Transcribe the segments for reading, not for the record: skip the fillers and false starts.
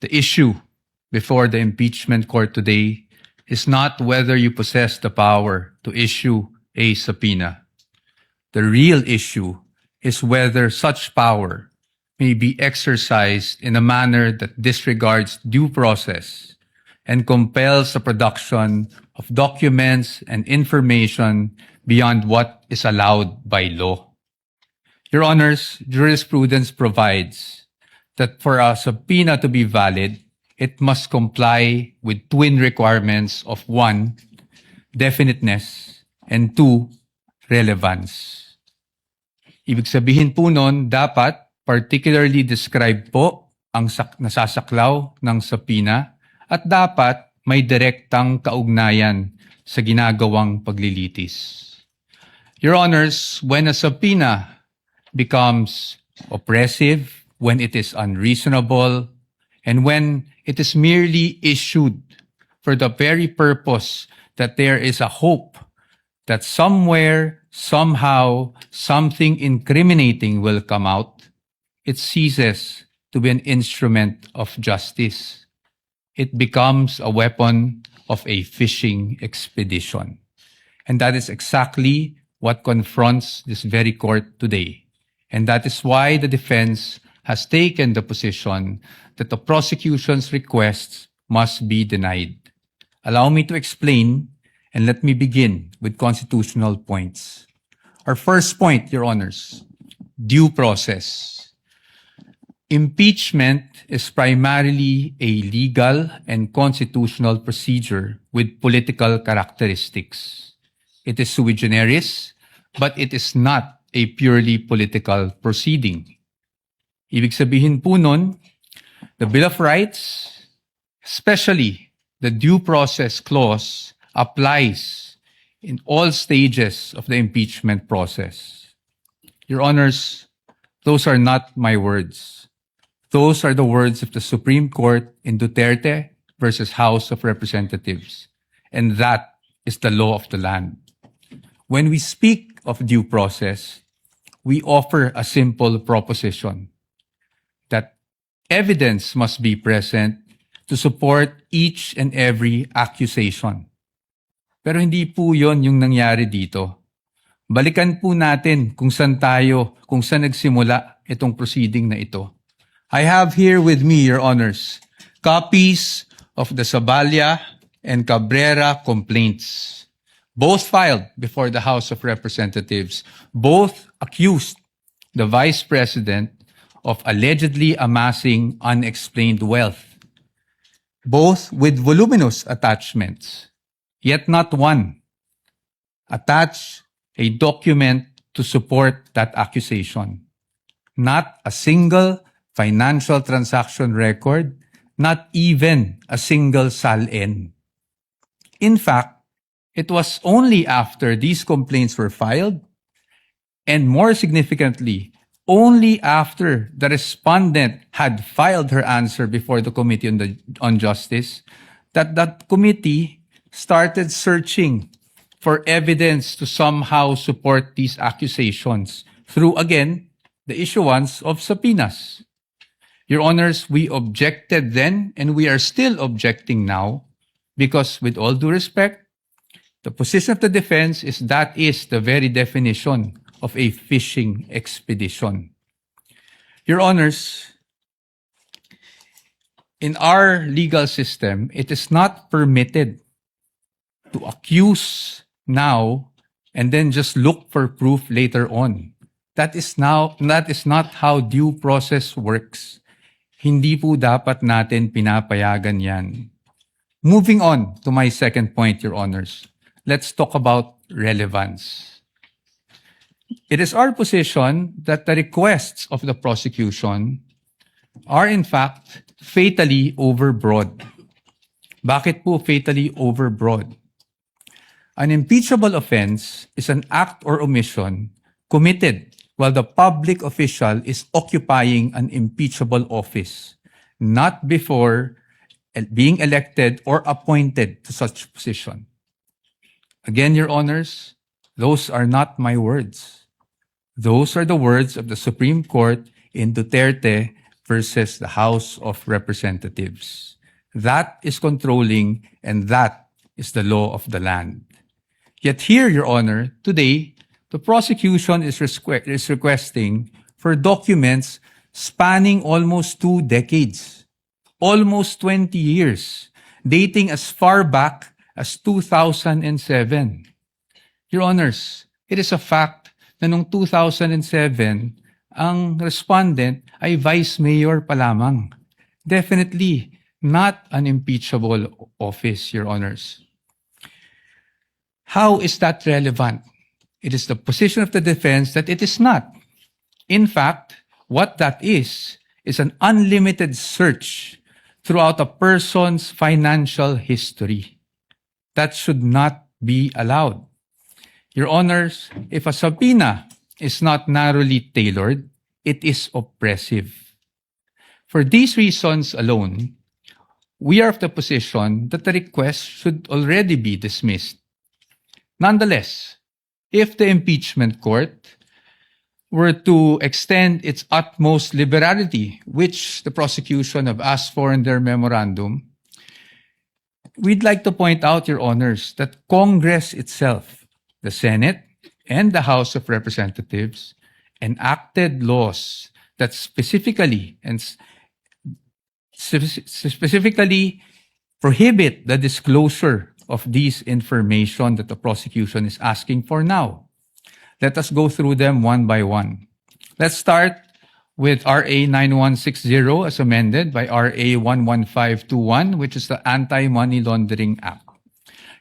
The issue before the impeachment court today is not whether you possess the power to issue a subpoena. The real issue is whether such power may be exercised in a manner that disregards due process and compels the production of documents and information beyond what is allowed by law. Your Honors, jurisprudence provides that for a subpoena to be valid, it must comply with twin requirements of 1, definiteness, and 2, relevance. Ibig sabihin po nun, dapat particularly described po ang nasasaklaw ng subpoena at dapat may direktang kaugnayan sa ginagawang paglilitis. Your Honors, when a subpoena becomes oppressive, when it is unreasonable, and when it is merely issued for the very purpose that there is a hope that somewhere, somehow, something incriminating will come out, it ceases to be an instrument of justice. It becomes a weapon of a fishing expedition. And that is exactly what confronts this very court today. And that is why the defense has taken the position that the prosecution's requests must be denied. Allow me to explain, and let me begin with constitutional points. Our first point, Your Honors, due process. Impeachment is primarily a legal and constitutional procedure with political characteristics. It is sui generis, but it is not a purely political proceeding. Ibig sabihin po nun, the Bill of Rights, especially the due process clause, applies in all stages of the impeachment process. Your Honors, those are not my words. Those are the words of the Supreme Court in Duterte versus House of Representatives. And that is the law of the land. When we speak of due process, we offer a simple proposition that evidence must be present to support each and every accusation. Pero hindi po yon yung nangyari dito. Balikan po natin kung saan nagsimula itong proceeding na ito. I have here with me, Your Honors, copies of the Zabalia and Cabrera complaints, both filed before the House of Representatives. Both accused the Vice President of allegedly amassing unexplained wealth, both with voluminous attachments, yet not one attached a document to support that accusation. Not a single financial transaction record, not even a single SALN. In fact, it was only after these complaints were filed, and more significantly, only after the respondent had filed her answer before the Committee on Justice, that committee started searching for evidence to somehow support these accusations through, again, the issuance of subpoenas. Your Honors, we objected then, and we are still objecting now, because with all due respect, the position of the defense is that is the very definition of a fishing expedition. Your Honors, in our legal system, it is not permitted to accuse now and then just look for proof later on. That is not how due process works. Hindi po dapat natin pinapayagan yan. Moving on to my second point, Your Honors, let's talk about relevance. It is our position that the requests of the prosecution are in fact fatally overbroad. Bakit po fatally overbroad? An impeachable offense is an act or omission committed while the public official is occupying an impeachable office, not before being elected or appointed to such position. Again, Your Honors, those are not my words. Those are the words of the Supreme Court in Duterte versus the House of Representatives. That is controlling, and that is the law of the land. Yet here, Your Honor, today, the prosecution is requesting for documents spanning almost 2 decades, almost 20 years, dating as far back as 2007. Your Honors, it is a fact na noong 2007, ang respondent ay vice mayor pa lamang. Definitely not an impeachable office, Your Honors. How is that relevant? It is the position of the defense that it is not. In fact, what that is an unlimited search throughout a person's financial history. That should not be allowed. Your Honors, if a subpoena is not narrowly tailored, it is oppressive. For these reasons alone, we are of the position that the request should already be dismissed. Nonetheless, if the impeachment court were to extend its utmost liberality, which the prosecution have asked for in their memorandum, we'd like to point out, Your Honors, that Congress itself, the Senate and the House of Representatives, enacted laws that specifically prohibit the disclosure of these information that the prosecution is asking for now. Let us go through them one by one. Let's start with RA 9160 as amended by RA 11521, which is the Anti-Money Laundering Act.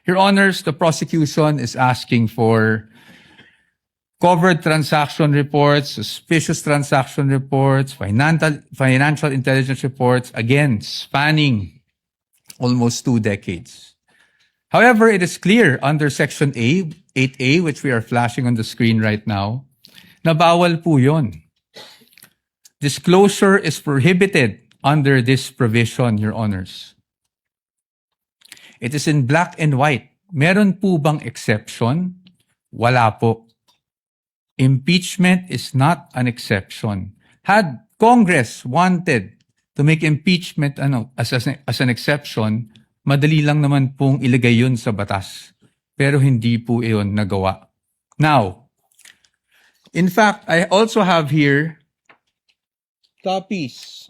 Your Honors, the prosecution is asking for covered transaction reports, suspicious transaction reports, financial intelligence reports, again, spanning almost 2 decades. However, it is clear under Section 8A, which we are flashing on the screen right now, na bawal po yun. Disclosure is prohibited under this provision, Your Honors. It is in black and white. Meron po bang exception? Wala po. Impeachment is not an exception. Had Congress wanted to make impeachment as an exception, madali lang naman pong ilagay yun sa batas. Pero hindi po iyon nagawa. Now, in fact, I also have here copies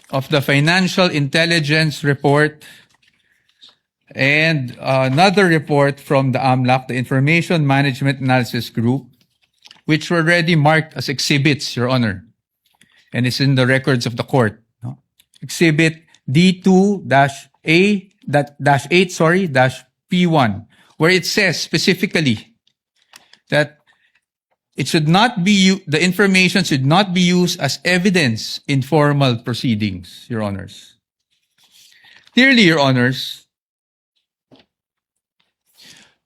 of the Financial Intelligence Report and another report from the AMLAC, the Information Management Analysis Group, which were already marked as exhibits, Your Honor. And it's in the records of the court. No? Exhibit D2-8-P1, where it says specifically that it should not be the information should not be used as evidence in formal proceedings, Your Honors. Clearly, Your Honors,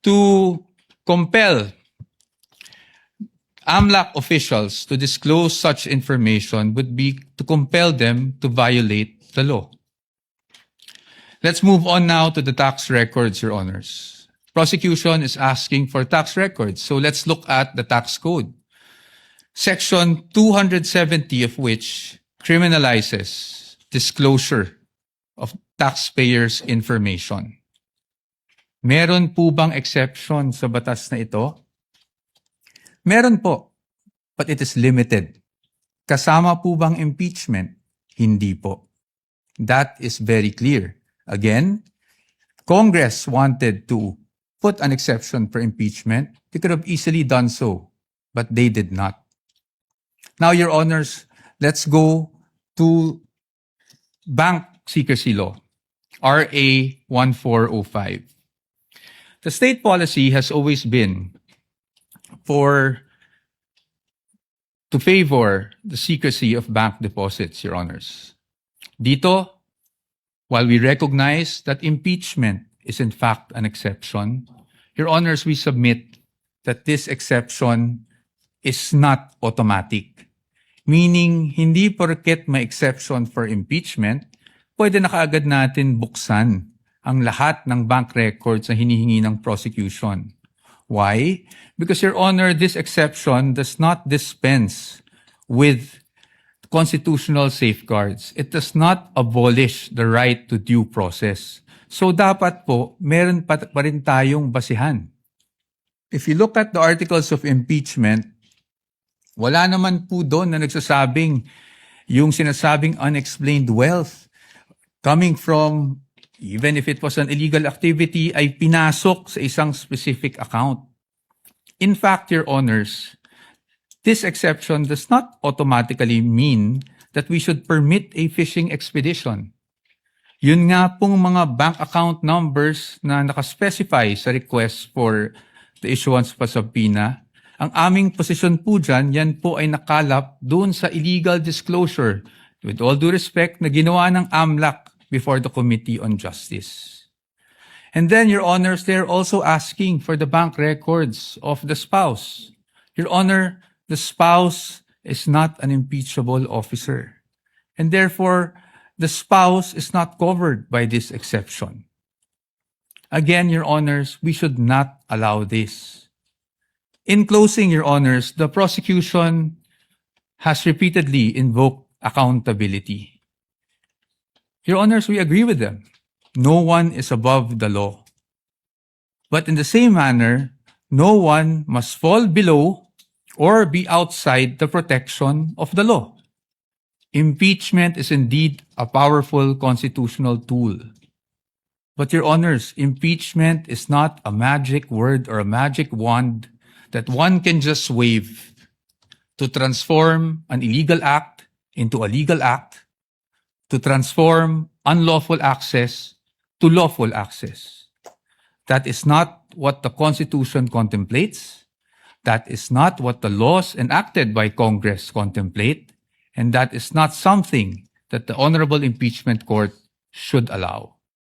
to compel AMLAC officials to disclose such information would be to compel them to violate the law. Let's move on now to the tax records, Your Honors. Prosecution is asking for tax records, so let's look at the tax code. Section 270 of which criminalizes disclosure of taxpayers' information. Meron po bang exception sa batas na ito? Meron po, but it is limited. Kasama po bang impeachment? Hindi po. That is very clear. Again, Congress wanted to put an exception for impeachment. They could have easily done so, but they did not. Now, Your Honors, let's go to bank secrecy law, RA 1405. The state policy has always been to favor the secrecy of bank deposits, Your Honors. Dito, while we recognize that impeachment is in fact an exception, Your Honors, we submit that this exception is not automatic. Meaning, hindi porket may exception for impeachment, pwede na kaagad natin buksan ang lahat ng bank records na hinihingi ng prosecution. Why? Because, Your Honor, this exception does not dispense with constitutional safeguards. It does not abolish the right to due process. So dapat po, meron pa rin tayong basihan. If you look at the articles of impeachment, wala naman po doon na nagsasabing yung sinasabing unexplained wealth coming from, even if it was an illegal activity, ay pinasok sa isang specific account. In fact, Your Honors, this exception does not automatically mean that we should permit a fishing expedition. Yun nga pong mga bank account numbers na nakaspecify sa request for the issuance of a subpoena, ang aming posisyon po dyan, yan po ay nakalap doon sa illegal disclosure, with all due respect, na ginawa ng AMLAC before the Committee on Justice. And then, Your Honors, they're also asking for the bank records of the spouse. Your Honor, the spouse is not an impeachable officer. And therefore, the spouse is not covered by this exception. Again, Your Honors, we should not allow this. In closing, Your Honors, the prosecution has repeatedly invoked accountability. Your Honors, we agree with them. No one is above the law. But in the same manner, no one must fall below or be outside the protection of the law. Impeachment is indeed a powerful constitutional tool. But Your Honors, impeachment is not a magic word or a magic wand that one can just wave to transform an illegal act into a legal act, to transform unlawful access to lawful access. That is not what the Constitution contemplates. That is not what the laws enacted by Congress contemplate. And that is not something that the Honorable Impeachment Court should allow.